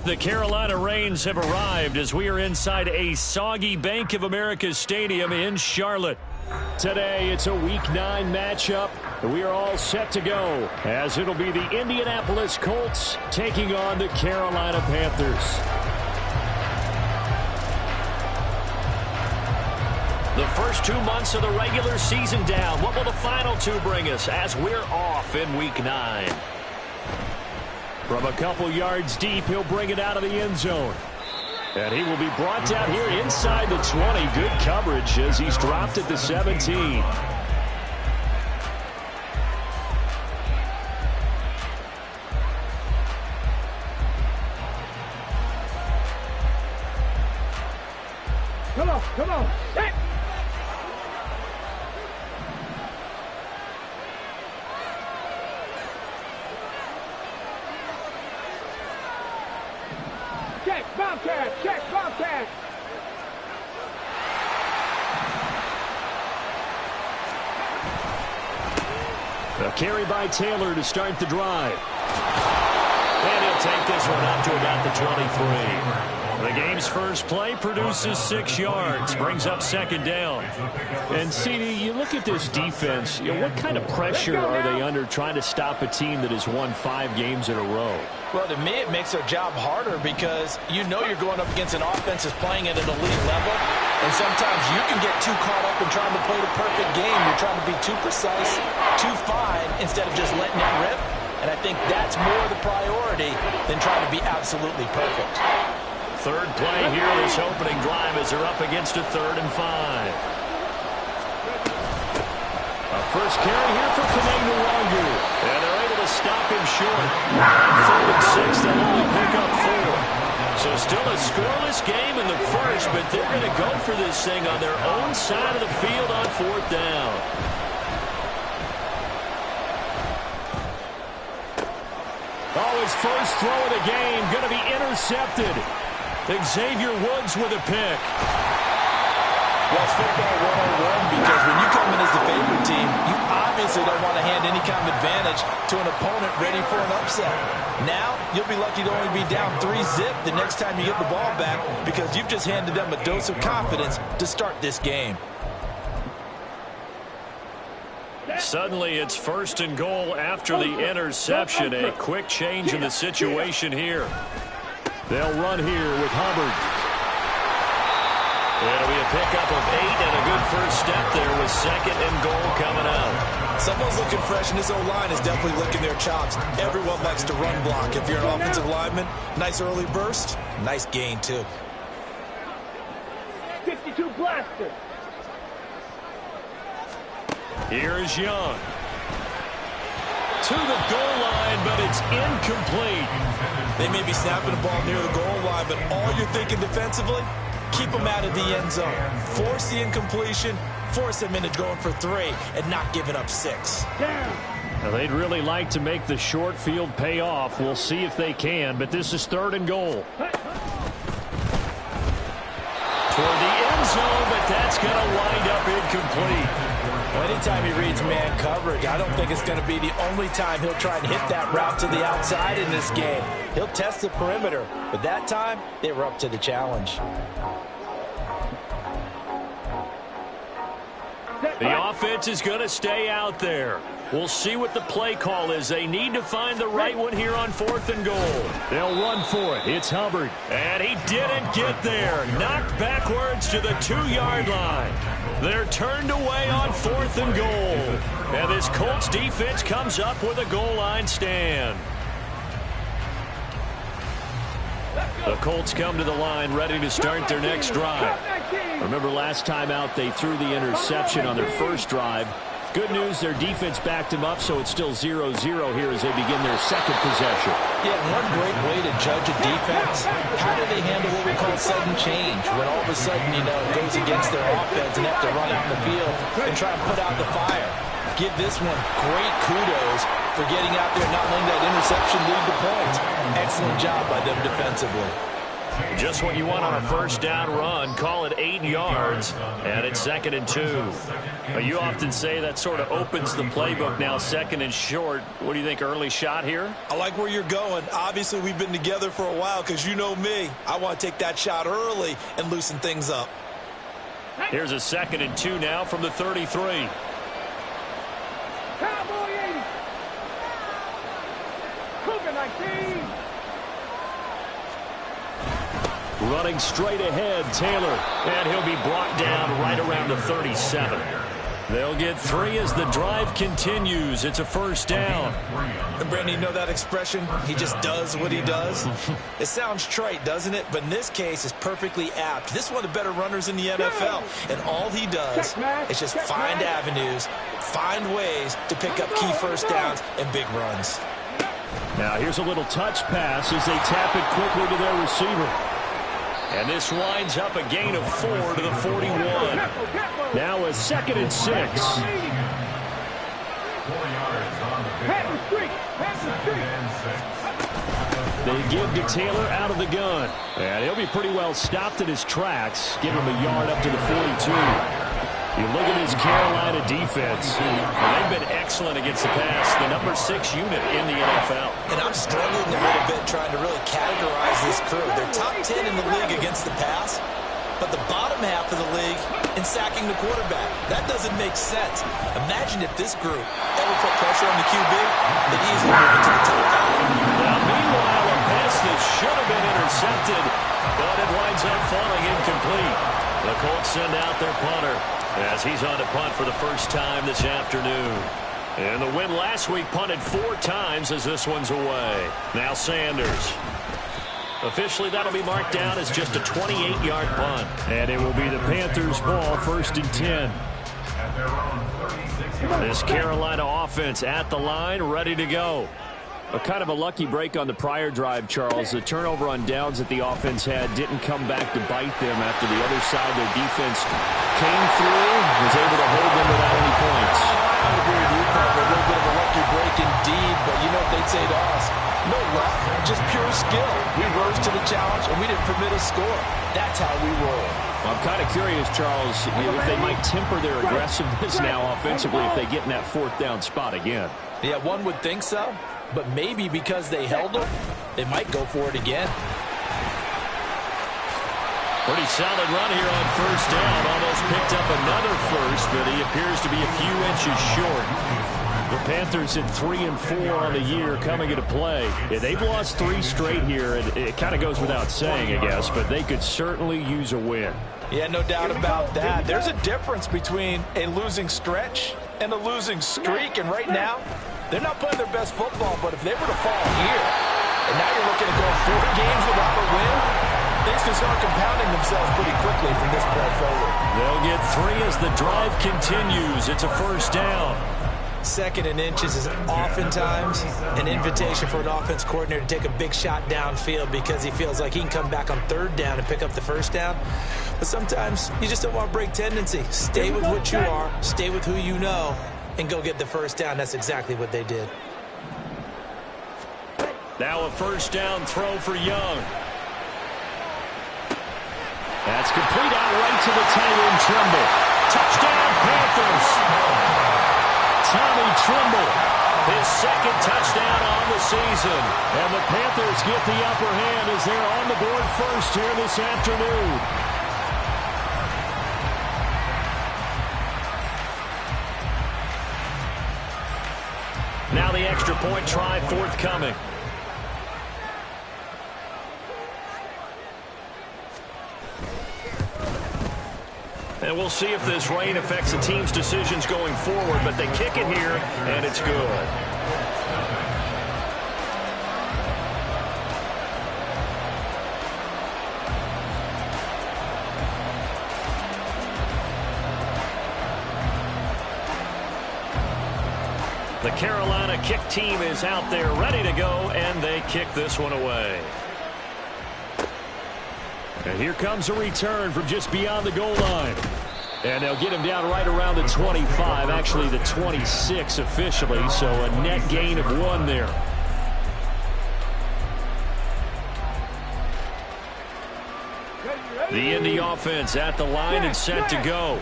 The Carolina Rains have arrived as we are inside a soggy Bank of America Stadium in Charlotte. Today, it's a Week 9 matchup. We are all set to go as it'll be the Indianapolis Colts taking on the Carolina Panthers. The first 2 months of the regular season down. What will the final 2 bring us as we're off in Week 9? From a couple yards deep, he'll bring it out of the end zone. And he will be brought down here inside the 20. Good coverage as he's dropped at the 17. Come on, come on. Hey. Check, Bobcat, check, Bobcat. A carry by Taylor to start the drive. And he'll take this one up to about the 23. The game's first play produces 6 yards, brings up second down. And, CD, you look at this defense, what kind of pressure are they under trying to stop a team that has won 5 games in a row? Well, to me, it makes their job harder because you know you're going up against an offense that's playing at an elite level. And sometimes you can get too caught up in trying to play the perfect game. You're trying to be too precise, too fine, instead of just letting it rip. And I think that's more the priority than trying to be absolutely perfect. Third play here, this opening drive as they're up against a 3rd and 5. A first carry here for Kaneng. And they're able to stop him short. 3rd and 6, they'll only pick up 4. So still a scoreless game in the first, but they're going to go for this thing on their own side of the field on 4th down. Oh, his first throw of the game going to be intercepted. Xavier Woods with a pick. Well, it's football 101 because when you come in as the favorite team, you obviously don't want to hand any kind of advantage to an opponent ready for an upset. Now, you'll be lucky to only be down 3-zip the next time you get the ball back because you've just handed them a dose of confidence to start this game. Suddenly, it's 1st and goal after the interception. A quick change in the situation here. They'll run here with Hubbard. It'll be a pickup of 8 and a good first step there with 2nd and goal coming out. Someone's looking fresh, and this O-line is definitely licking their chops. Everyone likes to run block. If you're an offensive lineman, nice early burst, nice gain too. 52 blaster. Here is Young. To the goal line, but it's incomplete. They may be snapping the ball near the goal line, but all you're thinking defensively, keep them out of the end zone. Force the incompletion, force them into going for 3, and not giving up 6. Now, they'd really like to make the short field pay off. We'll see if they can, but this is 3rd and goal. Toward the end zone, but that's going to wind up incomplete. Well, anytime he reads man coverage, I don't think it's going to be the only time he'll try and hit that route to the outside in this game. He'll test the perimeter, but that time, they were up to the challenge. The offense is going to stay out there. We'll see what the play call is. They need to find the right one here on 4th and goal. They'll run for it. It's Hubbard. And he didn't get there. Knocked backwards to the 2-yard line. They're turned away on 4th and goal. And this Colts defense comes up with a goal line stand. The Colts come to the line ready to start their next drive. Remember last time out they threw the interception on their first drive. Good news, their defense backed them up, so it's still 0-0 here as they begin their 2nd possession. Yeah, one great way to judge a defense, how do they handle what we call sudden change? When all of a sudden, it goes against their offense and have to run out in the field and try and put out the fire. Give this one great kudos for getting out there and not letting that interception lead to points. Excellent job by them defensively. Just what you want on a first down run. Call it 8 yards, and it's 2nd and 2. You often say that sort of opens the playbook now, 2nd and short. What do you think, early shot here? I like where you're going. Obviously, we've been together for a while because you know me. I want to take that shot early and loosen things up. Here's a 2nd and 2 now from the 33. Cowboy 80. Cougar 19. Running straight ahead, Taylor. And he'll be brought down right around the 37. They'll get 3 as the drive continues. It's a first down. And Brandon, you know that expression? He just does what he does? It sounds trite, doesn't it? But in this case, it's perfectly apt. This is one of the better runners in the NFL. And all he does is just find avenues, find ways to pick up key first downs and big runs. Now here's a little touch pass as they tap it quickly to their receiver. And this winds up a gain of 4 to the 41. Now a 2nd and 6. They give to Taylor out of the gun. And he'll be pretty well stopped in his tracks. Give him a yard up to the 42. You look at his Carolina defense. They've been excellent against the pass. The number 6 unit in the NFL. And I'm struggling a little bit trying to really categorize this crew. They're top 10 in the league against the pass, but the bottom half of the league in sacking the quarterback. That doesn't make sense. Imagine if this group ever put pressure on the QB, they'd easily move into the top 5. Now, meanwhile, a pass that should have been intercepted, but it winds up falling incomplete. The Colts send out their punter as he's on to punt for the first time this afternoon. And the win last week punted 4 times as this one's away. Now Sanders. Officially, that'll be marked down as just a 28-yard punt. And it will be the Panthers' ball, 1st and 10. This Carolina offense at the line, ready to go. A kind of a lucky break on the prior drive, Charles. The turnover on downs that the offense had didn't come back to bite them after the other side. Their defense came through, was able to hold them without any points. I would agree with you, Parker. A little bit of a lucky break indeed, but you know what they'd say to us? No luck, just pure skill. We rose to the challenge, and we didn't permit a score. That's how we roll. I'm kind of curious, Charles, if they might temper their aggressiveness now offensively if they get in that 4th down spot again. Yeah, one would think so. But maybe because they held them, they might go for it again. Pretty solid run here on first down. Almost picked up another first, but he appears to be a few inches short. The Panthers at 3 and 4 on the year coming into play. Yeah, they've lost 3 straight here, and it kind of goes without saying, I guess, but they could certainly use a win. Yeah, no doubt about that. There's a difference between a losing stretch and a losing streak, and right now, they're not playing their best football, but if they were to fall here, and now you're looking at going 4 games without a win, things can start compounding themselves pretty quickly from this point forward. They'll get 3 as the drive continues. It's a first down. 2nd and inches is oftentimes an invitation for an offense coordinator to take a big shot downfield because he feels like he can come back on 3rd down and pick up the first down. But sometimes you just don't want to break tendency. Stay with what you are, stay with who you know, and go get the first down. That's exactly what they did. Now a first down throw for Young. That's complete out right to the tight end, Trimble. Touchdown, Panthers. Tommy Trimble, his 2nd touchdown on the season. And the Panthers get the upper hand as they're on the board first here this afternoon. Now the extra point try forthcoming. And we'll see if this rain affects the team's decisions going forward, but they kick it here, and it's good. The Carolina kick team is out there ready to go, and they kick this one away. And here comes a return from just beyond the goal line. And they'll get him down right around the 25, actually the 26 officially, so a net gain of 1 there. The Indy offense at the line and set to go.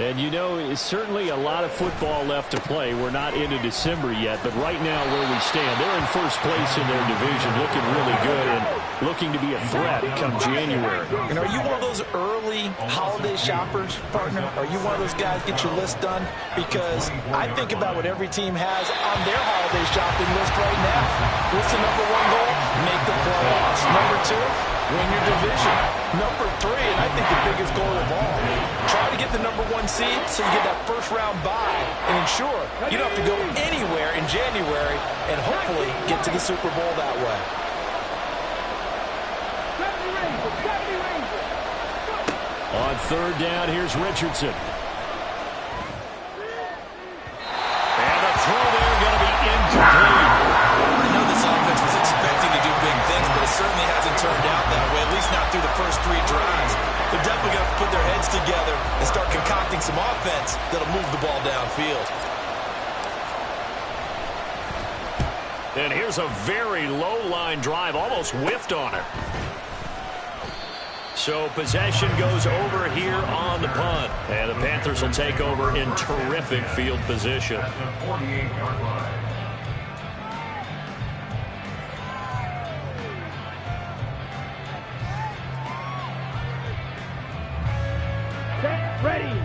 And, you know, it's certainly a lot of football left to play. We're not into December yet, but right now where we stand, they're in first place in their division, looking really good and looking to be a threat come January. And are you one of those early holiday shoppers, partner? Are you one of those guys get your list done? Because I think about what every team has on their holiday shopping list right now. What's the number one goal? Make the playoffs. Number two, win your division. Number three, and I think the biggest goal of all, try to get the number one seed so you get that first round bye and ensure you don't have to go anywhere in January and hopefully get to the Super Bowl that way. On third down, here's Richardson. And the throw there going to be incomplete. I know this offense was expecting to do big things, but it certainly hasn't turned out that way, at least not through the first 3 drives. They're definitely going to put their heads together and start concocting some offense that'll move the ball downfield. And here's a very low-line drive, almost whiffed on it. So possession goes over here on the punt. And the Panthers will take over in terrific field position. Ready.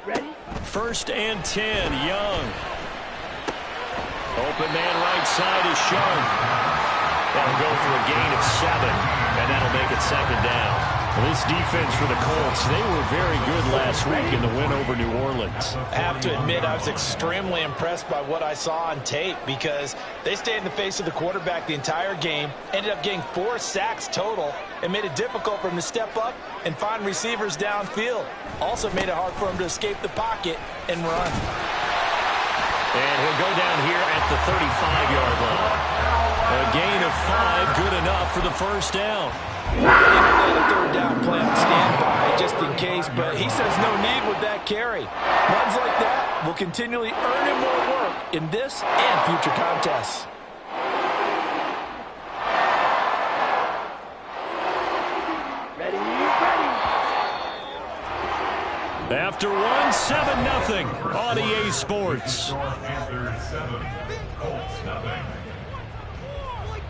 Ready. First and 10, Young. Open man right side is Sharp. That'll go for a gain of 7, and that'll make it second down. Well, this defense for the Colts, they were very good last week in the win over New Orleans. I have to admit, I was extremely impressed by what I saw on tape because they stayed in the face of the quarterback the entire game, ended up getting 4 sacks total, and made it difficult for him to step up and find receivers downfield. Also made it hard for him to escape the pocket and run. And he'll go down here at the 35-yard line. A gain of 5, good enough for the first down. A third down play on standby just in case, but he says no need with that carry. Runs like that will continually earn him more work in this and future contests. Ready, ready. After one, 7-0 on EA Sports.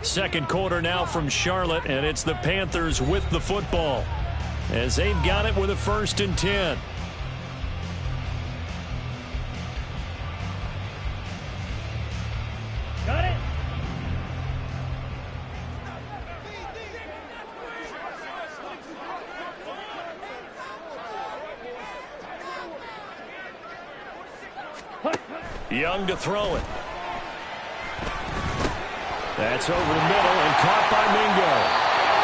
Second quarter now from Charlotte, and it's the Panthers with the football as they've got it with a 1st and 10. Got it. Young to throw it. That's over the middle and caught by Mingo.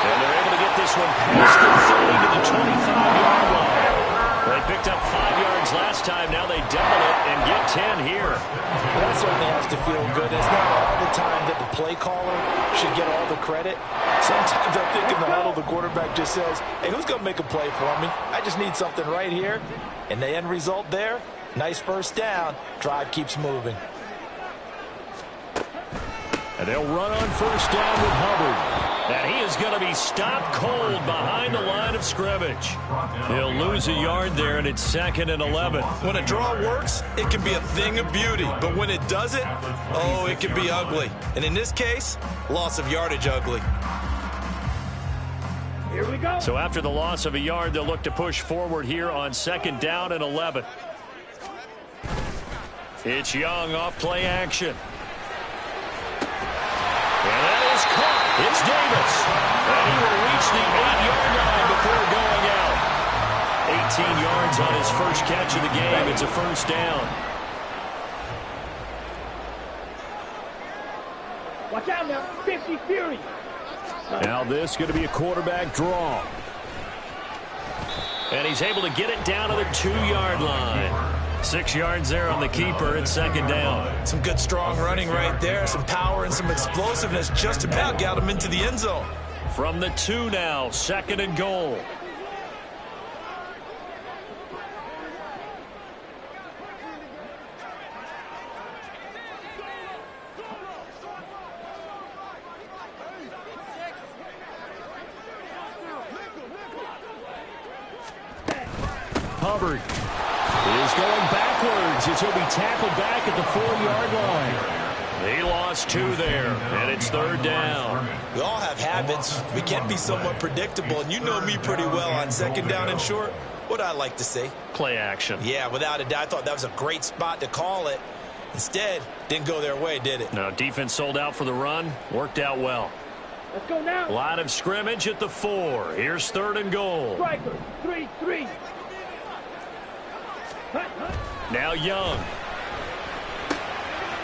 And they're able to get this one past the 30 to the 25-yard line. They picked up 5 yards last time. Now they double it and get 10 here. That certainly has to feel good. It's not all the time that the play caller should get all the credit. Sometimes I think in the huddle, the quarterback just says, hey, who's going to make a play for me? I just need something right here. And the end result there, nice first down. Drive keeps moving. And they'll run on first down with Hubbard. And he is going to be stopped cold behind the line of scrimmage. He'll lose a yard there, and it's 2nd and 11. When a draw works, it can be a thing of beauty. But when it doesn't, oh, it can be ugly. And in this case, loss of yardage ugly. Here we go. So after the loss of a yard, they'll look to push forward here on 2nd down and 11. It's Young off play action. And that is caught. It's Davis. And he will reach the 8-yard line before going out. 18 yards on his first catch of the game. It's a first down. Watch out now. 50 Fury. Now this is going to be a quarterback draw. And he's able to get it down to the 2-yard line. 6 yards there on the keeper. It's 2nd down. Some good strong running right there. Some power and some explosiveness just about got him into the end zone. From the 2 now, 2nd and goal. Hubbard is going backwards as he'll be tackled back at the 4-yard line. He lost 2 there, and it's 3rd down. We all have habits. We can be somewhat predictable, and you know me pretty well on 2nd down and short. What I like to say? Play action. Yeah, without a doubt. I thought that was a great spot to call it. Instead, didn't go their way, did it? No, defense sold out for the run. Worked out well. Let's go now. Line of scrimmage at the 4. Here's 3rd and goal. Striker, 3-3. Now Young.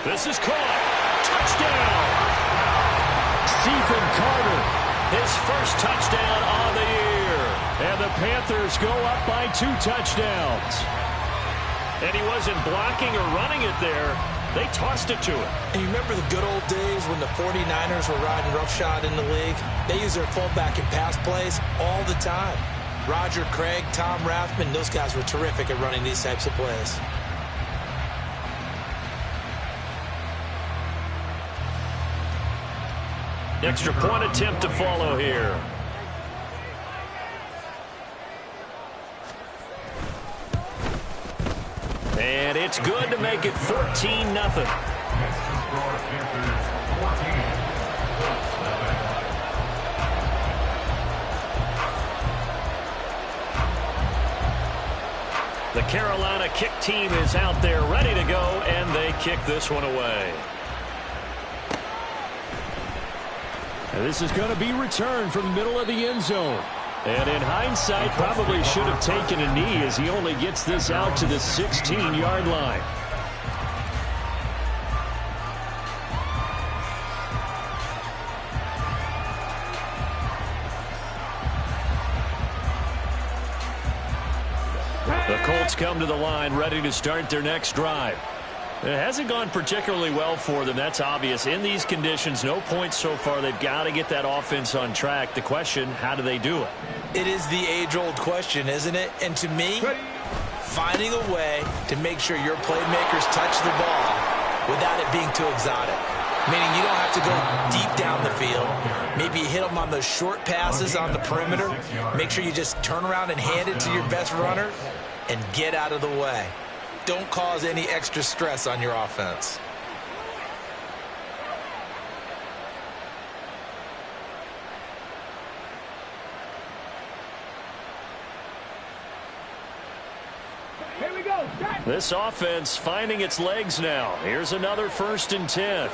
This is caught. Touchdown. Stephen Carter. His first touchdown on the year. And the Panthers go up by 2 touchdowns. And he wasn't blocking or running it there. They tossed it to him. And you remember the good old days when the 49ers were riding roughshod in the league? They used their fullback in pass plays all the time. Roger Craig, Tom Rathman, those guys were terrific at running these types of plays. Extra point attempt to follow here. And it's good to make it 14-0. The Carolina kick team is out there ready to go, and they kick this one away. And this is going to be returned from the middle of the end zone. And in hindsight, probably should have taken a knee as he only gets this out to the 16-yard line. The Colts come to the line ready to start their next drive. It hasn't gone particularly well for them. That's obvious. In these conditions, no points so far. They've got to get that offense on track. The question, how do they do it? It is the age-old question, isn't it? And to me, finding a way to make sure your playmakers touch the ball without it being too exotic. Meaning you don't have to go deep down the field. Maybe you hit them on those short passes on the perimeter. Make sure you just turn around and hand it to your best runner and get out of the way. Don't cause any extra stress on your offense. Here we go. This offense finding its legs now. Here's another 1st and 10.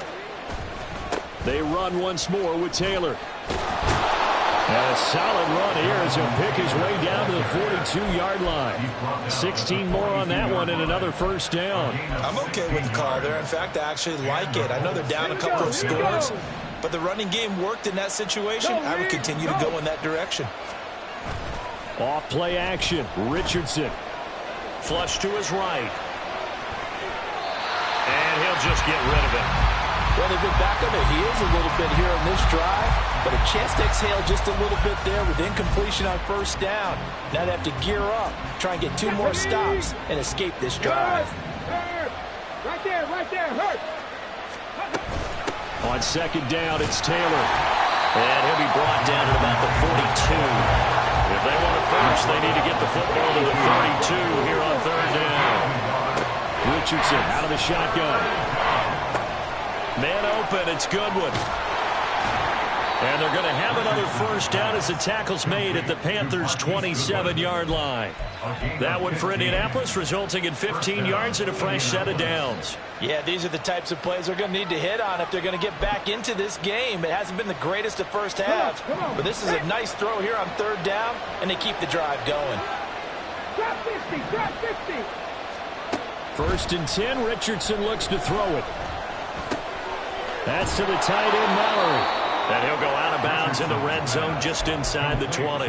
They run once more with Taylor. And a solid run here as he'll pick his way down to the 42-yard line. 16 more on that one and another 1st down. I'm okay with the call there. In fact, I actually like it. I know they're down a couple of scores, but the running game worked in that situation. I would continue to go in that direction. Off play action. Richardson. Flush to his right. And he'll just get rid of it. Well, they've been back on their heels a little bit here on this drive, but a chance to exhale just a little bit there with incompletion on 1st down. Now they have to gear up, try and get 2 more stops, and escape this drive. Right there, hurt. On 2nd down, it's Taylor. And he'll be brought down at about the 42. If they want to finish, they need to get the football to the 32 here on 3rd down. Richardson out of the shotgun. Man open, it's Goodwin. And they're going to have another 1st down as the tackle's made at the Panthers' 27-yard line. That one for Indianapolis, resulting in 15 yards and a fresh set of downs. Yeah, these are the types of plays they're going to need to hit on if they're going to get back into this game. It hasn't been the greatest of first halves, but this is a nice throw here on 3rd down, and they keep the drive going. Drop 50. 1st and 10, Richardson looks to throw it. That's to the tight end, Mallory. And he'll go out of bounds in the red zone just inside the 20.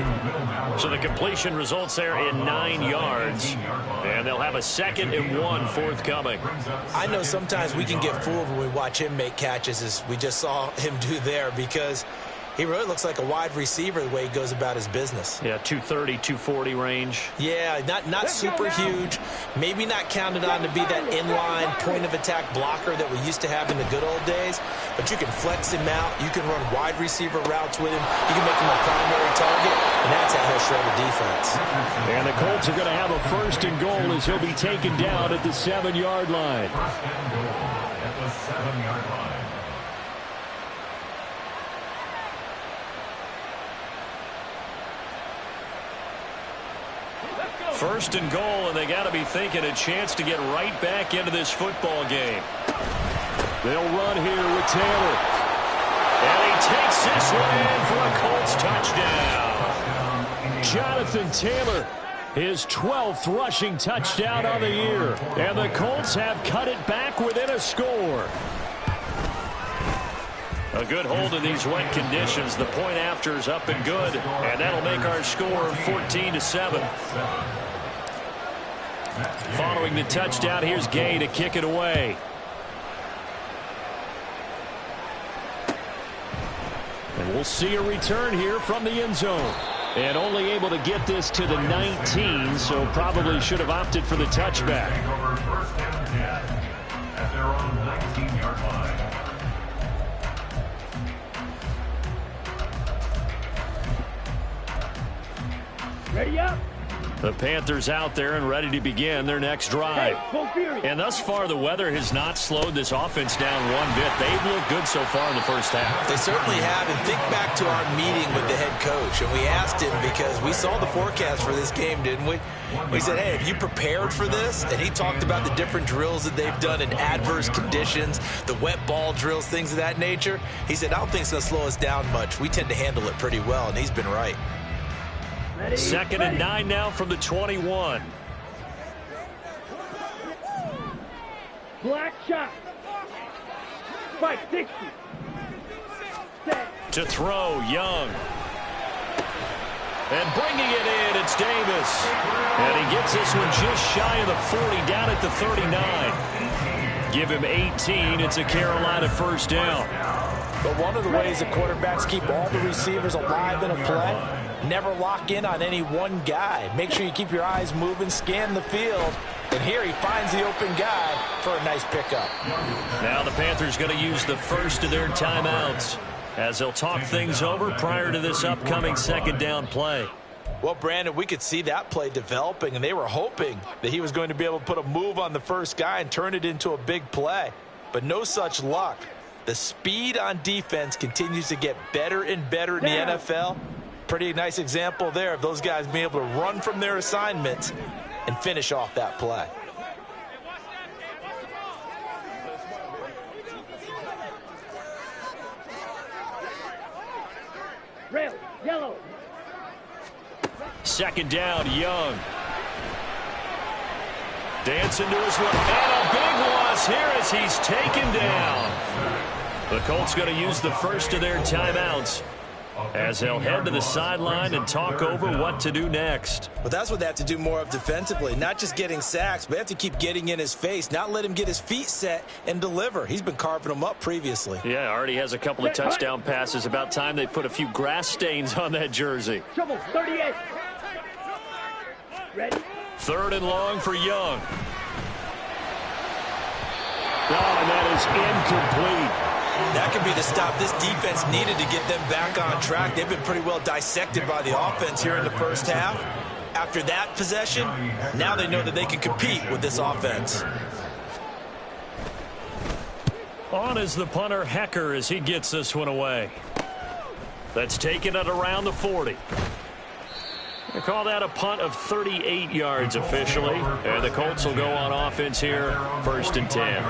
So the completion results there in 9 yards. And they'll have a 2nd and 1 forthcoming. I know sometimes we can get fooled when we watch him make catches, as we just saw him do there, because He really looks like a wide receiver the way he goes about his business. Yeah, 230, 240 range. Yeah, not super huge. Maybe not counted on to be that inline point-of-attack blocker that we used to have in the good old days. But you can flex him out. You can run wide receiver routes with him. You can make him a primary target, and that's how he'll shred a defense. And the Colts are going to have a 1st and goal as he'll be taken down at the 7-yard line. At the 7-yard line. First and goal, and they got to be thinking a chance to get right back into this football game. They'll run here with Taylor. And he takes this one in for a Colts touchdown. Jonathan Taylor, his 12th rushing touchdown on the year. And the Colts have cut it back within a score. A good hold in these wet conditions. The point after is up and good. And that'll make our score 14-7. Following the touchdown, here's Gay to kick it away. And we'll see a return here from the end zone. And only able to get this to the 19, so probably should have opted for the touchback. First and 10 at their own 19-yard line. Ready up. The Panthers out there and ready to begin their next drive. And thus far, the weather has not slowed this offense down one bit. They've looked good so far in the first half. They certainly have. And think back to our meeting with the head coach. And we asked him because we saw the forecast for this game, didn't we? We said, hey, have you prepared for this? And he talked about the different drills that they've done in adverse conditions, the wet ball drills, things of that nature. He said, I don't think it's going to slow us down much. We tend to handle it pretty well, and he's been right. 2nd and 9 now from the 21. Black shot. Spike 60. Set. To throw, Young. And bringing it in, it's Davis. And he gets this one just shy of the 40, down at the 39. Give him 18. It's a Carolina 1st down. But one of the ways the quarterbacks keep all the receivers alive in a play, never lock in on any one guy. Make sure you keep your eyes moving, scan the field. And here he finds the open guy for a nice pickup. Now the Panthers going to use the first of their timeouts as they'll talk things over prior to this upcoming 2nd down play. Well, Brandon, we could see that play developing, and they were hoping that he was going to be able to put a move on the first guy and turn it into a big play. But no such luck. The speed on defense continues to get better and better in the NFL. Pretty nice example there of those guys being able to run from their assignments and finish off that play. Red, yellow. 2nd down, Young. Dancing to his left. And a big loss here as he's taken down. The Colts going to use the first of their timeouts as they'll head to the sideline and talk over what to do next. Well, that's what they have to do more of defensively. Not just getting sacks, but they have to keep getting in his face, not let him get his feet set and deliver. He's been carving them up previously. Yeah, already has a couple of touchdown passes. About time they put a few grass stains on that jersey. Trouble, 38. Ready? 3rd and long for Young. Oh, and that is incomplete. That could be the stop this defense needed to get them back on track. They've been pretty well dissected by the offense here in the first half. After that possession, now they know that they can compete with this offense. On is the punter, Hecker, as he gets this one away. That's taken at around the 40. They call that a punt of 38 yards officially. And the Colts will go on offense here, 1st and 10.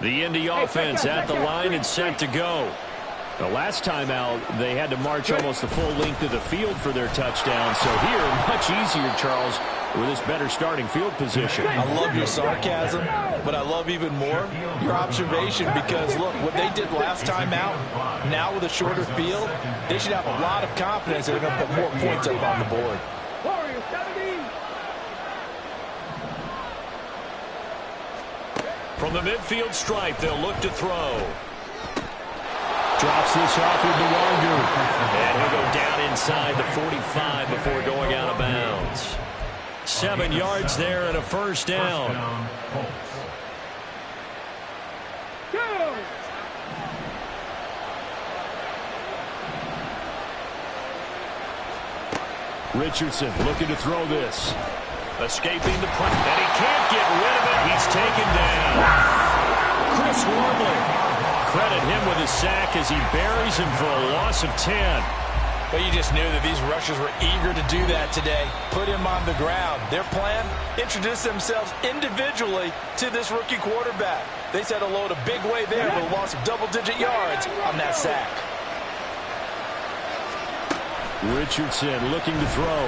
The Indy offense at the line and set to go. The last time out, they had to march almost the full length of the field for their touchdown. So here, much easier, Charles, with this better starting field position. I love your sarcasm, but I love even more your observation because, look, what they did last time out, now with a shorter field, they should have a lot of confidence they're going to put more points up on the board. Warriors 70. From the midfield stripe, they'll look to throw. Drops this off with the Wanger. And he'll go down inside the 45 before going out of bounds. 7 yards there and a first down. Go. Richardson looking to throw this. Escaping the punt, and he can't get rid of it. He's taken down. Chris Wormley. Credit him with a sack as he buries him for a loss of 10. But you just knew that these rushers were eager to do that today. Put him on the ground. Their plan, introduce themselves individually to this rookie quarterback. They set a load a big way there with a loss of double-digit yards on that sack. Richardson looking to throw.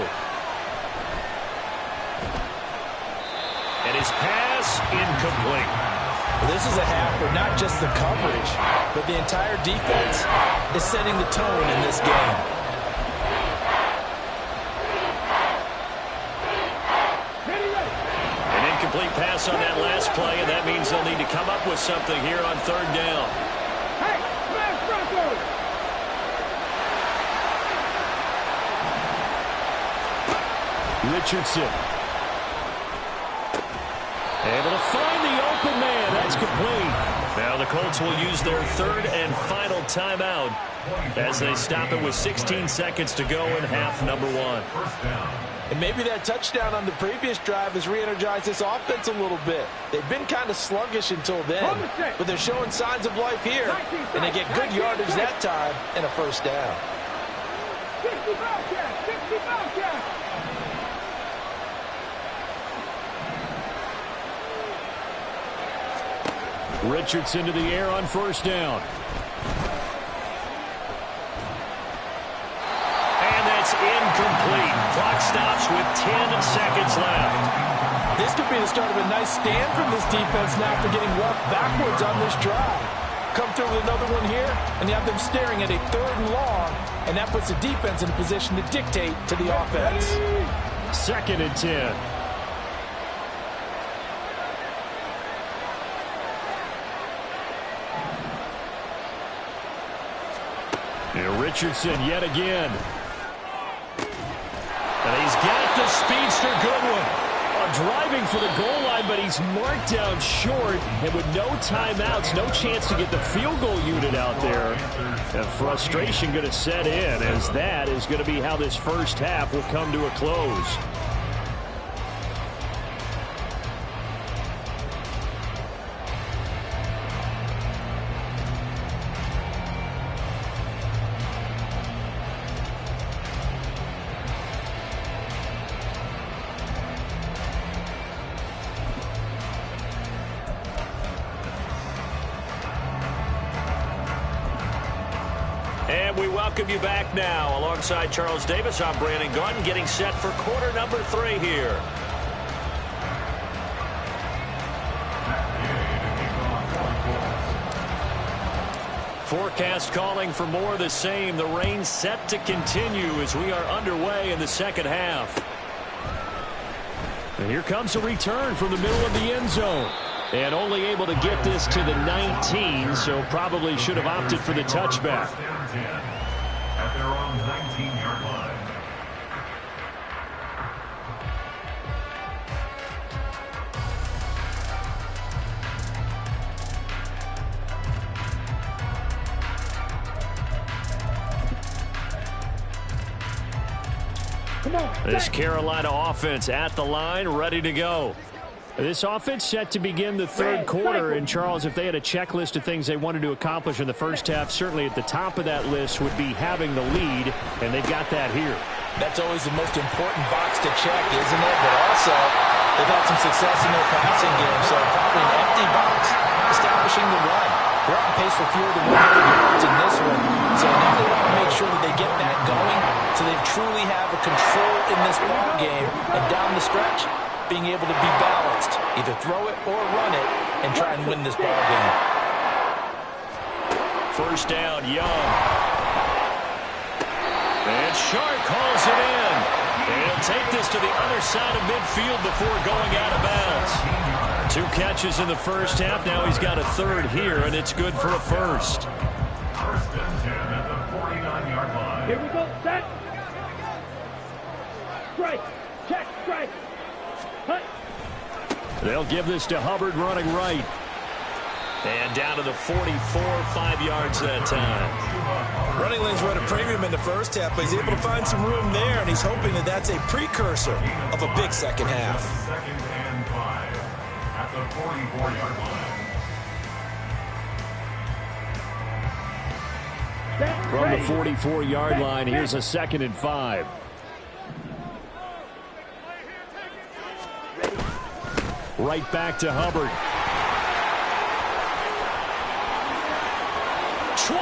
And his pass incomplete. This is a half where not just the coverage, but the entire defense is setting the tone in this game. An incomplete pass on that last play, and that means they'll need to come up with something here on third down. Hey, smash Broncos. Richardson. Able to find the open man. That's complete. Now the Colts will use their third and final timeout as they stop it with 16 seconds to go in half number 1. And maybe that touchdown on the previous drive has re-energized this offense a little bit. They've been kind of sluggish until then, but they're showing signs of life here, and they get good yardage that time and a first down. 65 Jack, 65 Jack. Richardson to the air on first down. And that's incomplete. Clock stops with 10 seconds left. This could be the start of a nice stand from this defense now after getting walked backwards on this drive. Come through with another one here, and you have them staring at a third and long, and that puts the defense in a position to dictate to the offense. 2nd and 10. And Richardson yet again. And he's got the speedster Goodwin. Driving for the goal line, but he's marked down short. And with no timeouts, no chance to get the field goal unit out there. And frustration going to set in, as that is going to be how this first half will come to a close. And we welcome you back now. Alongside Charles Davis, I'm Brandon Gaudin, getting set for quarter number 3 here. Forecast calling for more of the same. The rain set to continue as we are underway in the second half. And here comes a return from the middle of the end zone. And only able to get this to the 19, so probably should have opted for the touchback. At their own 19-yard line. This Carolina offense at the line, ready to go. This offense set to begin the third quarter. And, Charles, if they had a checklist of things they wanted to accomplish in the first half, certainly at the top of that list would be having the lead, and they've got that here. That's always the most important box to check, isn't it? But also, they've had some success in their passing game, so probably an empty box establishing the run. They're on pace for fewer than 100 yards in this one. So now they want to make sure that they get that going so they truly have a control in this ball game. And down the stretch, being able to be balanced. Either throw it or run it and try and win this ball game. First down, Young. And Shark calls it in. And he'll take this to the other side of midfield before going out of bounds. 2 catches in the first half. Now he's got a third here, and it's good for a first. First and 10 at the 49-yard line. Here we go, set. Strike, check, strike. Hunt. They'll give this to Hubbard running right. And down to the 44, 5 yards that time. Running lanes were at a premium in the first half, but he's able to find some room there, and he's hoping that that's a precursor of a big second half. Second and 5 at the 44-yard line. From the 44-yard line, here's a 2nd and 5. Right back to Hubbard. 20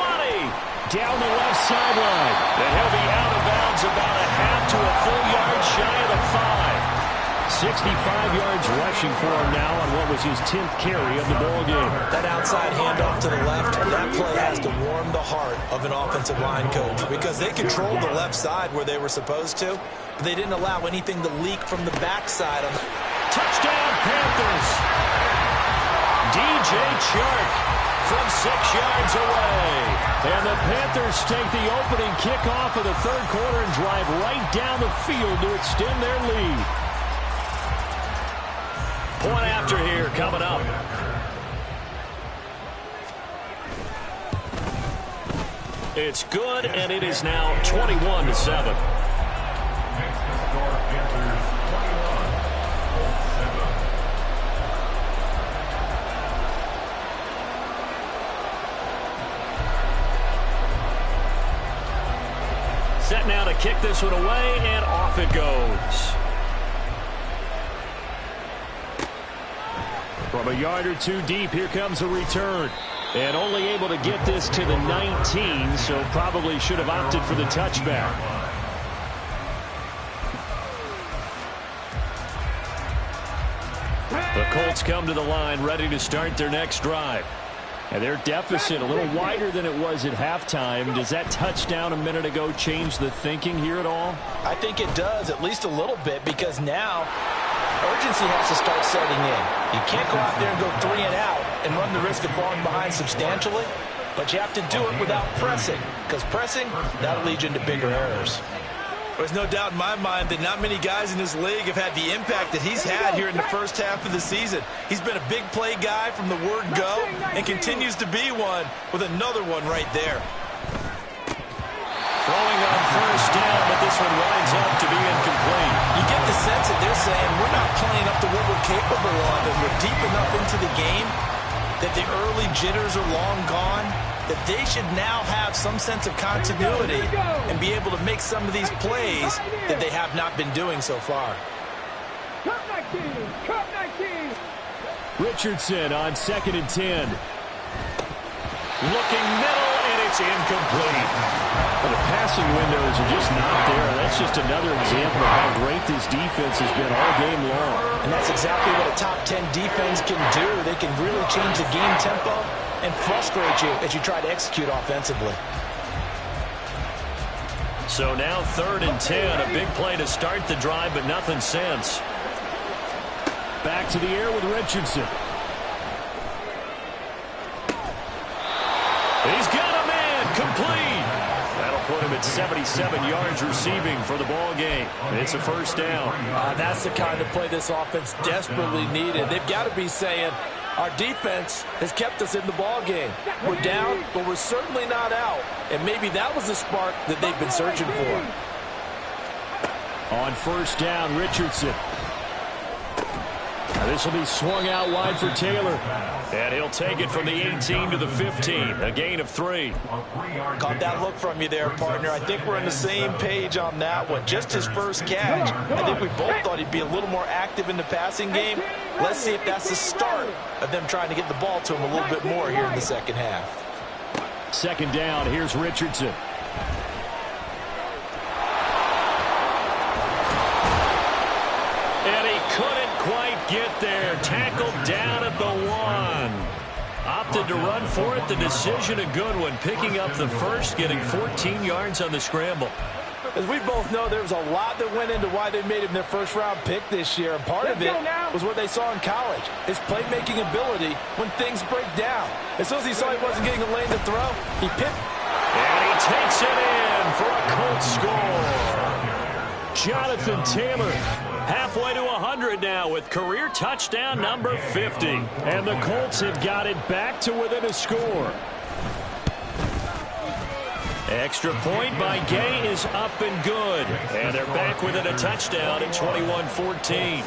down the left sideline. And he'll be out of bounds about a half to a full yard shy of the 5. 65 yards rushing for him now on what was his 10th carry of the ball game. That outside handoff to the left, that play has to warm the heart of an offensive line coach because they controlled the left side where they were supposed to, but they didn't allow anything to leak from the backside. Touchdown, Panthers. DJ Chark from 6 yards away. And the Panthers take the opening kickoff of the third quarter and drive right down the field to extend their lead. Point after here coming up. It's good, and it is now 21-7. Makes the score Panthers 21-7. Set now to kick this one away, and off it goes. From a yard or two deep, here comes a return. And only able to get this to the 19, so probably should have opted for the touchback. The Colts come to the line, ready to start their next drive. And their deficit a little wider than it was at halftime. Does that touchdown a minute ago change the thinking here at all? I think it does, at least a little bit, because now urgency has to start setting in. You can't go out there and go 3 and out and run the risk of falling behind substantially, but you have to do it without pressing, because pressing, that'll lead you into bigger errors. There's no doubt in my mind that not many guys in this league have had the impact that he's had here in the first half of the season. He's been a big play guy from the word go and continues to be one with another one right there. Throwing on first down, but this one winds up to be incomplete. You get the sense that they're saying we're not playing up to what we're capable of, and we're deep enough into the game that the early jitters are long gone, that they should now have some sense of continuity and be able to make some of these plays that they have not been doing so far. Cut 19, cut 19. Richardson on 2nd and 10. Looking middle, and it's incomplete. Well, the passing windows are just not there. That's just another example of how great this defense has been all game long. And that's exactly what a top 10 defense can do. They can really change the game tempo and frustrate you as you try to execute offensively. So now 3rd and 10, a big play to start the drive, but nothing since. Back to the air with Richardson. He's got a man, complete. That'll put him at 77 yards receiving for the ball game. It's a first down. That's the kind of play this offense desperately needed. They've got to be saying, our defense has kept us in the ball game. We're down, but we're certainly not out. And maybe that was the spark that they've been searching for. On first down, Richardson. Now this will be swung out wide for Taylor. And he'll take it from the 18 to the 15, a gain of 3. Caught that look from you there, partner. I think we're on the same page on that one. Just his first catch. I think we both thought he'd be a little more active in the passing game. Let's see if that's the start of them trying to get the ball to him a little bit more here in the second half. Second down, here's Richardson. And he couldn't quite get there. Tackled down at the 1. Opted to run for it. The decision a good one. Picking up the first, getting 14 yards on the scramble. As we both know, there was a lot that went into why they made him their first-round pick this year. And part of it was what they saw in college, his playmaking ability when things break down. As soon as he saw he wasn't getting a lane to throw, he picked. And he takes it in for a Colts score. Jonathan Taylor halfway to 100 now with career touchdown number 50. And the Colts have got it back to within a score. Extra point by Gay is up and good. And they're back within a touchdown at 21-14.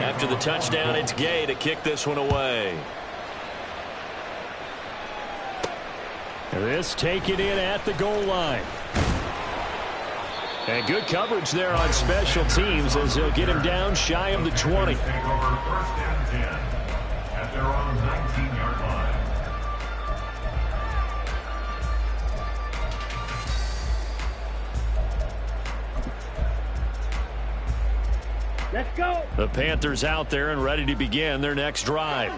After the touchdown, it's Gay to kick this one away. This taken in at the goal line. And good coverage there on special teams as they'll get him down shy of the 20. Take over 1st and 10 at their own 19-yard line. Let's go. The Panthers out there and ready to begin their next drive.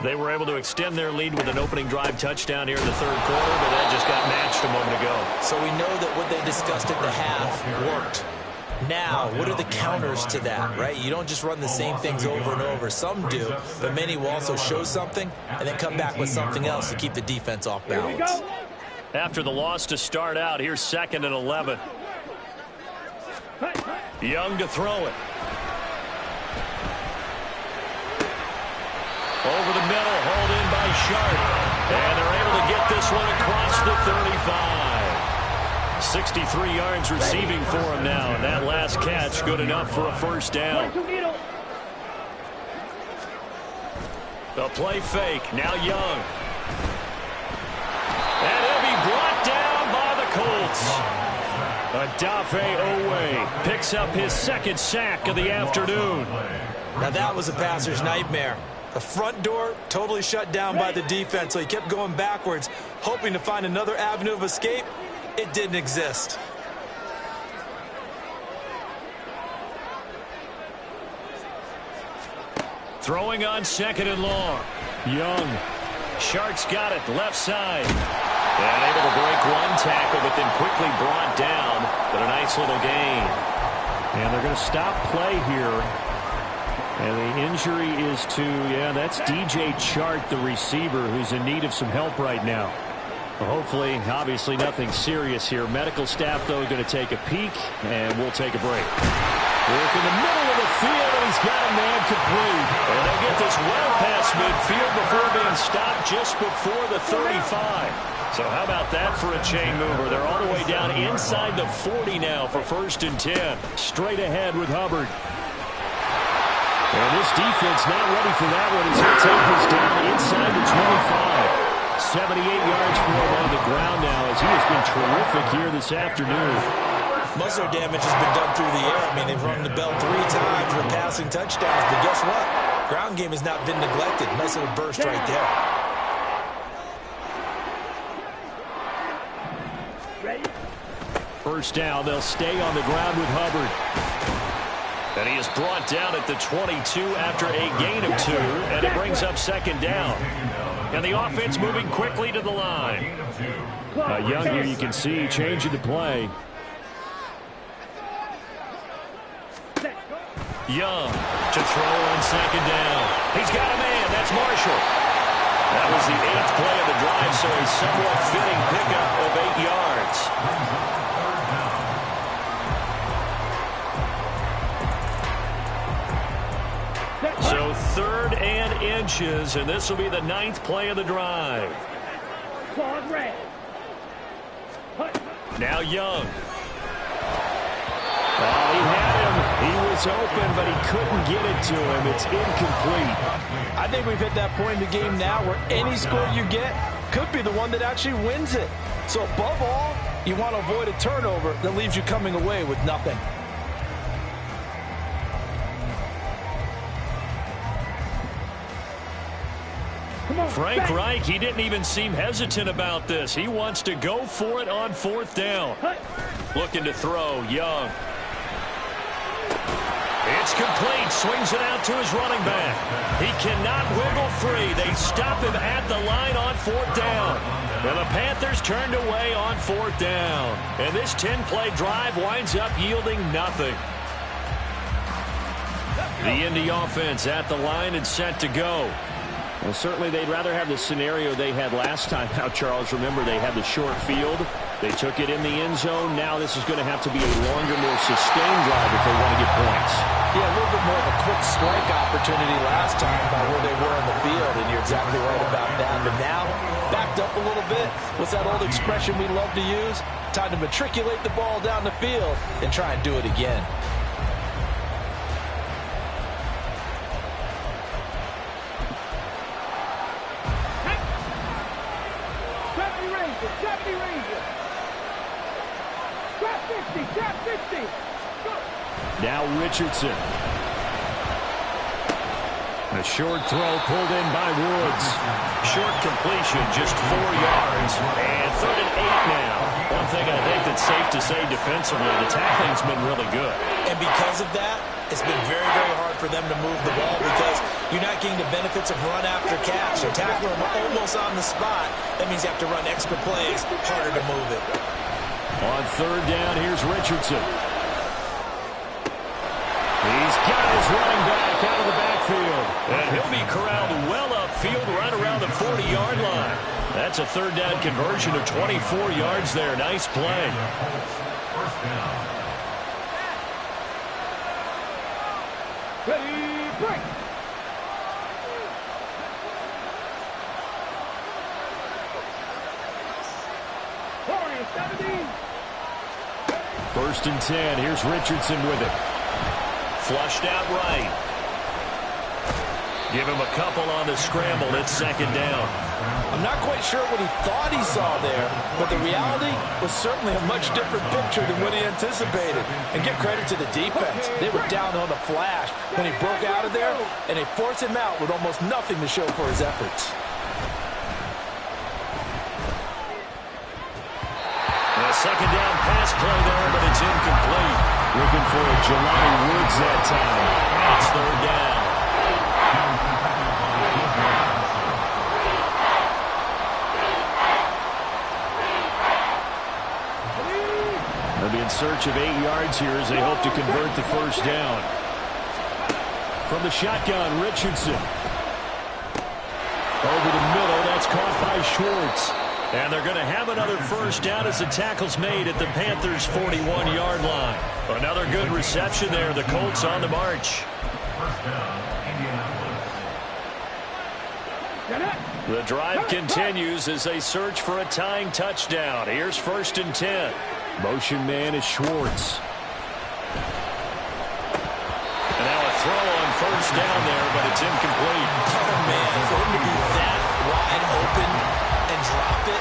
They were able to extend their lead with an opening drive touchdown here in the third quarter, but that just got matched a moment ago. So we know that what they discussed at the half worked. Now, what are the counters to that, right? You don't just run the same things over and over. Some do, but many will also show something and then come back with something else to keep the defense off balance. After the loss to start out, here's 2nd and 11. Young to throw it. Over the middle, hauled in by Sharp. And they're able to get this one across the 35. 63 yards receiving for him now. And that last catch good enough for a first down. The play fake. Now Young. And he'll be brought down by the Colts. Adafe Owe picks up his 2nd sack of the afternoon. Now that was a passer's nightmare. The front door totally shut down by the defense, so he kept going backwards, hoping to find another avenue of escape. It didn't exist. Throwing on 2nd and long. Young. Shark's got it, left side. And able to break one tackle, but then quickly brought down. But a nice little gain. And they're going to stop play here. And the injury is to, that's DJ Chark, the receiver, who's in need of some help right now. Well, hopefully, obviously nothing serious here. Medical staff, though, going to take a peek, and we'll take a break. Work in the middle of the field, and he's got a man complete. And they'll get this well past midfield before being stopped just before the 35. So how about that for a chain mover? They're all the way down inside the 40 now for 1st and 10. Straight ahead with Hubbard. And this defense not ready for that one as he'll take this down inside the 25. 78 yards for him on the ground now as he has been terrific here this afternoon. Most of their damage has been done through the air. I mean, they've rung the bell 3 times with passing touchdowns, but guess what? Ground game has not been neglected. Nice little burst right there. First down, they'll stay on the ground with Hubbard. And he is brought down at the 22 after a gain of 2, and it brings up 2nd down. And the offense moving quickly to the line. Young here, you can see, changing the play. Young to throw on 2nd down. He's got a man. That's Marshall. That was the 8th play of the drive, so a somewhat fitting pickup of 8 yards. So 3rd and inches, and this will be the 9th play of the drive. Now Young. Oh, he had him. He was open, but he couldn't get it to him. It's incomplete. I think we've hit that point in the game now where any score you get could be the one that actually wins it. So above all, you want to avoid a turnover that leaves you coming away with nothing. Frank Reich, he didn't even seem hesitant about this. He wants to go for it on 4th down. Looking to throw, Young. It's complete. Swings it out to his running back. He cannot wiggle free. They stop him at the line on 4th down. And the Panthers turned away on 4th down. And this 10-play drive winds up yielding nothing. The Indy offense at the line and set to go. Well, certainly they'd rather have the scenario they had last time. Now, Charles, remember they had the short field. They took it in the end zone. Now this is going to have to be a longer, more sustained drive if they want to get points. Yeah, a little bit more of a quick strike opportunity last time by where they were on the field, and you're exactly right about that. But now, backed up a little bit. What's that old expression we love to use? Time to matriculate the ball down the field and try and do it again. Now Richardson. A short throw pulled in by Woods. Short completion, just 4 yards. And 3rd and 8 now. One thing I think that's safe to say defensively, the tackling's been really good. And because of that, it's been very, very hard for them to move the ball because you're not getting the benefits of run after catch. You tackle them almost on the spot. That means you have to run extra plays, harder to move it. On 3rd down, here's Richardson. He's got his running back out of the backfield. And he'll be corralled well upfield right around the 40-yard line. That's a 3rd down conversion of 24 yards there. Nice play. First down. Ready, break. First and 10. Here's Richardson with it. Flushed out right. Give him a couple on the scramble. It's 2nd down. I'm not quite sure what he thought he saw there, but the reality was certainly a much different picture than what he anticipated. And give credit to the defense. They were down on the flash when he broke out of there, and they forced him out with almost nothing to show for his efforts. A 2nd down pass play there, but it's incomplete. Looking for Jelani Woods that time. It's 3rd down. They'll be in search of 8 yards here as they hope to convert the 1st down. From the shotgun, Richardson. Over the middle, that's caught by Schwartz. And they're going to have another 1st down as the tackle's made at the Panthers' 41-yard line. Another good reception there. The Colts on the march. First down, Indianapolis. The drive continues as they search for a tying touchdown. Here's 1st and 10. Motion man is Schwartz. And now a throw on 1st down there, but it's incomplete. Oh, man, for him to be that wide open and drop it.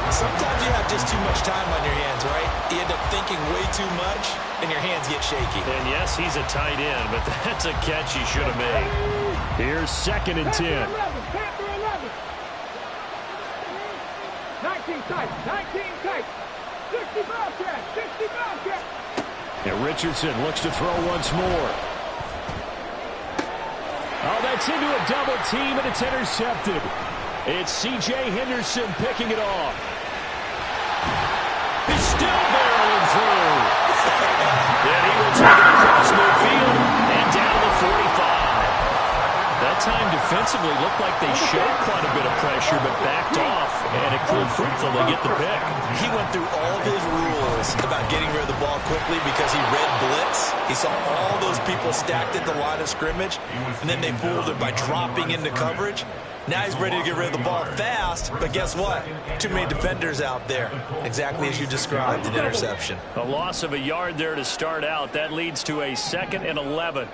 Sometimes you have just too much time on your hands, right? You end up thinking way too much, and your hands get shaky. And yes, he's a tight end, but that's a catch he should have made. Here's 2nd and 10. Panther 11. 19 tight, 19 tight. 60 Bobcat, 60 Bobcat. And Richardson looks to throw once more. Oh, that's into a double team, and it's intercepted. It's C.J. Henderson picking it off. He's still barreling through. And he will take it across midfield and down the 45. That time defensively looked like they showed quite a bit of pressure but backed off, and it proved fruitful. They get the pick. He went through all of his rules about getting rid of the ball quickly because he read blitz. He saw all those people stacked at the line of scrimmage, and then they fooled him by dropping into coverage. Now he's ready to get rid of the ball fast, but guess what? Too many defenders out there. Exactly as you described, an interception. A loss of a yard there to start out. That leads to a 2nd and 11.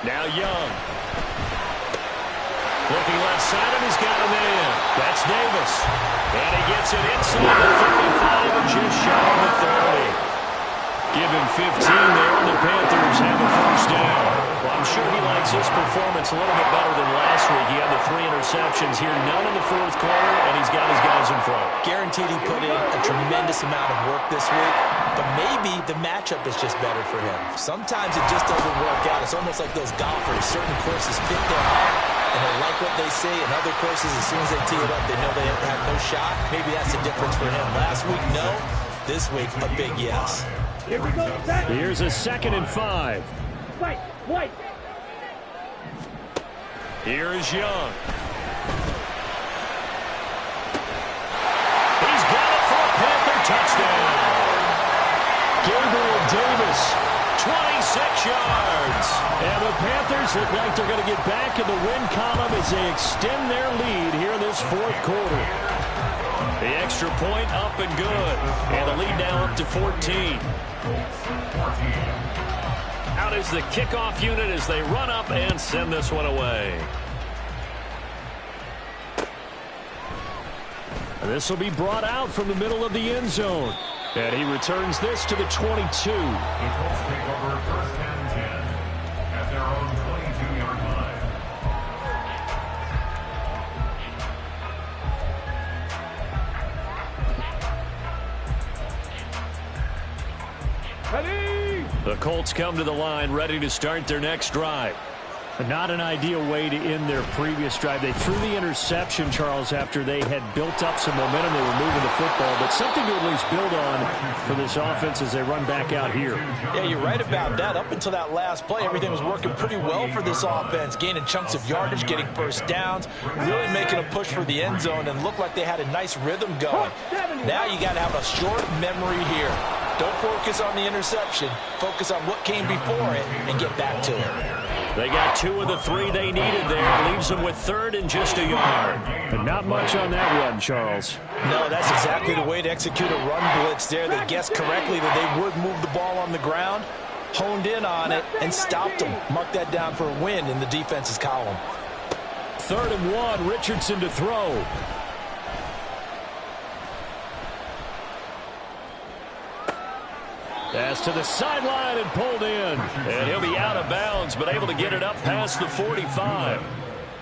Now Young. Looking left side, and he's got a man. That's Davis. And he gets it inside the 35 and just shy of the 30. Give him 15 there, and the Panthers have a 1st down. Well, I'm sure he likes makes his performance a little bit better than last week. He had the 3 interceptions here, none in the fourth quarter, and he's got his guys in front. Guaranteed he put in a tremendous amount of work this week, but maybe the matchup is just better for him. Sometimes it just doesn't work out. It's almost like those golfers. Certain courses fit their heart, and they like what they see. And other courses, as soon as they tee it up, they know they have no shot. Maybe that's the difference for him. Last week, no. This week, a big yes. Here we go, set. Here's a 2nd and 5. White. Here is Young. He's got it for a Panther touchdown. Gabriel Davis, 26 yards. And the Panthers look like they're going to get back in the win column as they extend their lead here in this fourth quarter. The extra point up and good. And the lead now up to 14. Out is the kickoff unit as they run up and send this one away. This will be brought out from the middle of the end zone. And he returns this to the 22. The Colts take over 1st and 10 at their own 22-yard line. Ready. The Colts come to the line ready to start their next drive. Not an ideal way to end their previous drive. They threw the interception, Charles, after they had built up some momentum. They were moving the football, but something to at least build on for this offense as they run back out here. Yeah, you're right about that. Up until that last play, everything was working pretty well for this offense, gaining chunks of yardage, getting first downs, really making a push for the end zone, and looked like they had a nice rhythm going. Now you got to have a short memory here. Don't focus on the interception. Focus on what came before it and get back to it. They got 2 of the 3 they needed there. Leaves them with 3rd and just a yard. And not much on that run, Charles. No, that's exactly the way to execute a run blitz there. They guessed correctly that they would move the ball on the ground, honed in on it, and stopped them. Mark that down for a win in the defense's column. 3rd and 1, Richardson to throw. Pass to the sideline and pulled in. And he'll be out of bounds, but able to get it up past the 45.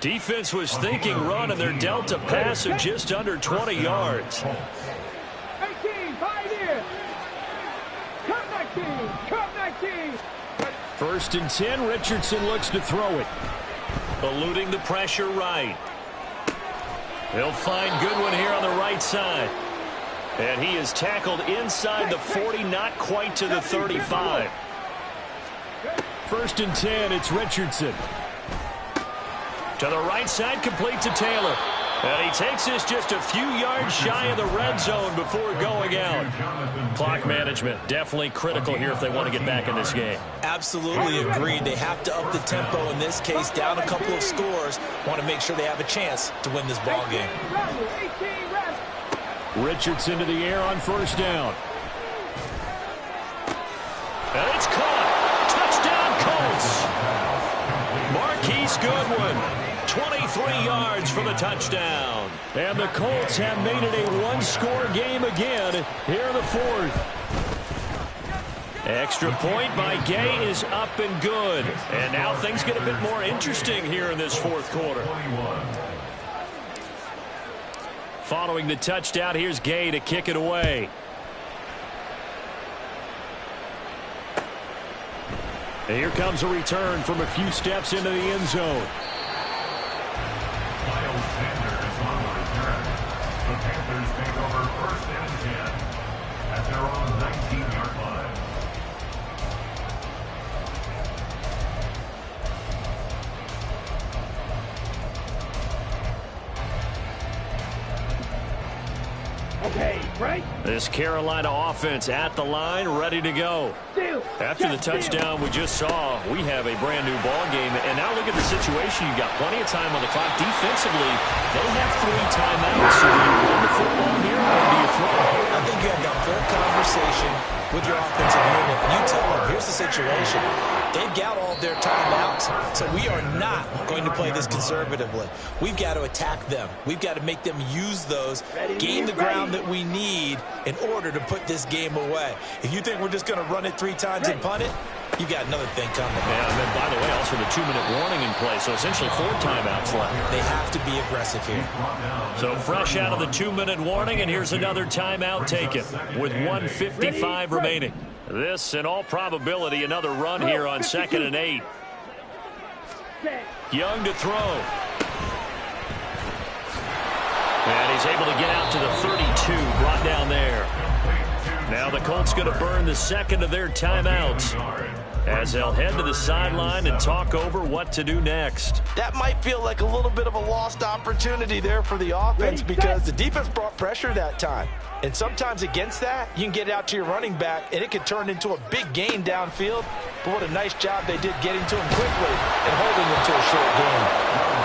Defense was thinking run, and they're dealt a pass of just under 20 yards. 18, 5 in. Come 19. 1st and 10, Richardson looks to throw it. Eluding the pressure right. He'll find Goodwin here on the right side. And he is tackled inside the 40, not quite to the 35. 1st and 10, it's Richardson. To the right side, complete to Taylor. And he takes this just a few yards shy of the red zone before going out. Clock management definitely critical here if they want to get back in this game. Absolutely agreed. They have to up the tempo in this case, down a couple of scores. Want to make sure they have a chance to win this ball game. Richardson to the air on 1st down. And it's caught. Touchdown, Colts. Marquise Goodwin, 23 yards for the touchdown. And the Colts have made it a one-score game again here in the 4th. Extra point by Gay is up and good. And now things get a bit more interesting here in this 4th quarter. Following the touchdown, here's Gay to kick it away. And here comes a return from a few steps into the end zone. Miles Sanders on the return. The Panthers take over 1st and 10 at their own 19-yard line. Okay, right? This Carolina offense at the line, ready to go. After the touchdown we just saw, we have a brand new ball game. And now look at the situation. You've got plenty of time on the clock. Defensively, they have 3 timeouts. So do you run the football here or do you throw? I think you have got full conversation with your offensive unit. You tell them, here's the situation. They've got all their timeouts, so we are not going to play this conservatively. We've got to attack them. We've got to make them use those, gain the ground that we need in order to put this game away. If you think we're just going to run it 3 times and punt it, you got another thing coming. Yeah, and then, by the way, also the 2-minute warning in play, so essentially 4 timeouts left. They have to be aggressive here. So fresh out of the 2-minute warning, and here's another timeout taken with 1:55 remaining. This, in all probability, another run here on 2nd and 8. Young to throw. And he's able to get out to the 32, brought down there. Now the Colts going to burn the second of their timeouts as they'll head to the sideline and talk over what to do next. That might feel like a little bit of a lost opportunity there for the offense because the defense brought pressure that time. And sometimes against that, you can get it out to your running back, and it could turn into a big gain downfield. But what a nice job they did getting to him quickly and holding him to a short gain.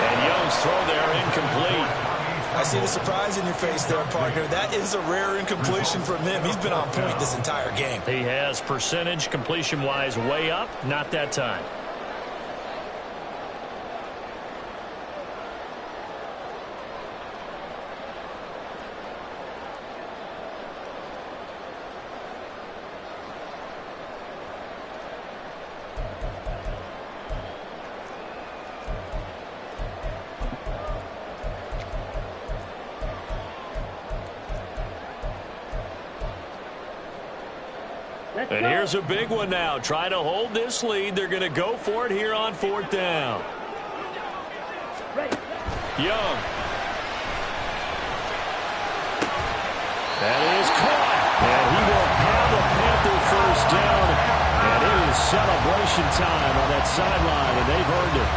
And Young's throw there incomplete. I see the surprise in your face there, partner. That is a rare incompletion from him. He's been on point this entire game. He has percentage completion-wise way up, not that time. And here's a big one now. Try to hold this lead. They're going to go for it here on 4th down. Young. That is caught. And he will have a Panther first down. And it is celebration time on that sideline, and they've earned it.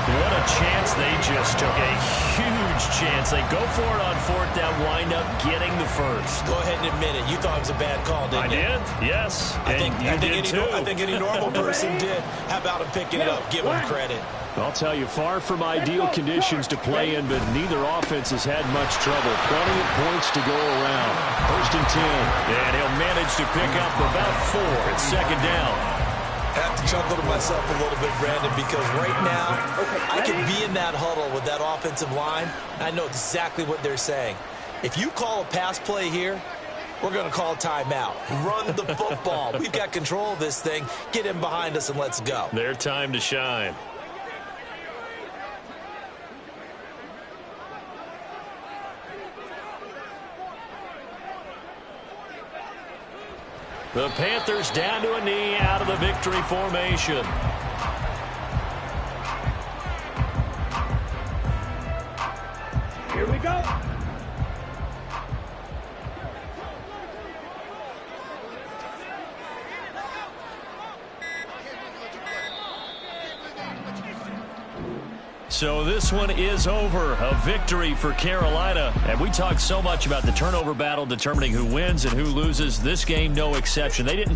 What a chance they just took. A huge chance. They go for it on 4th down, wind up getting the first. Go ahead and admit it. You thought it was a bad call, didn't you? I did, yes. I think any normal person did. How about him picking it up? Give him credit. I'll tell you, far from ideal conditions to play in, but neither offense has had much trouble. Plenty of points to go around. 1st and 10. And he'll manage to pick up about 4 at 2nd down. I have to chuckle to myself a little bit, Brandon, because right now I could be in that huddle with that offensive line. I know exactly what they're saying. If you call a pass play here, we're going to call a timeout. Run the football. We've got control of this thing. Get him behind us and let's go. Their time to shine. The Panthers down to a knee out of the victory formation. Here we go. So this one is over. A victory for Carolina. And we talked so much about the turnover battle determining who wins and who loses. This game, no exception. They didn't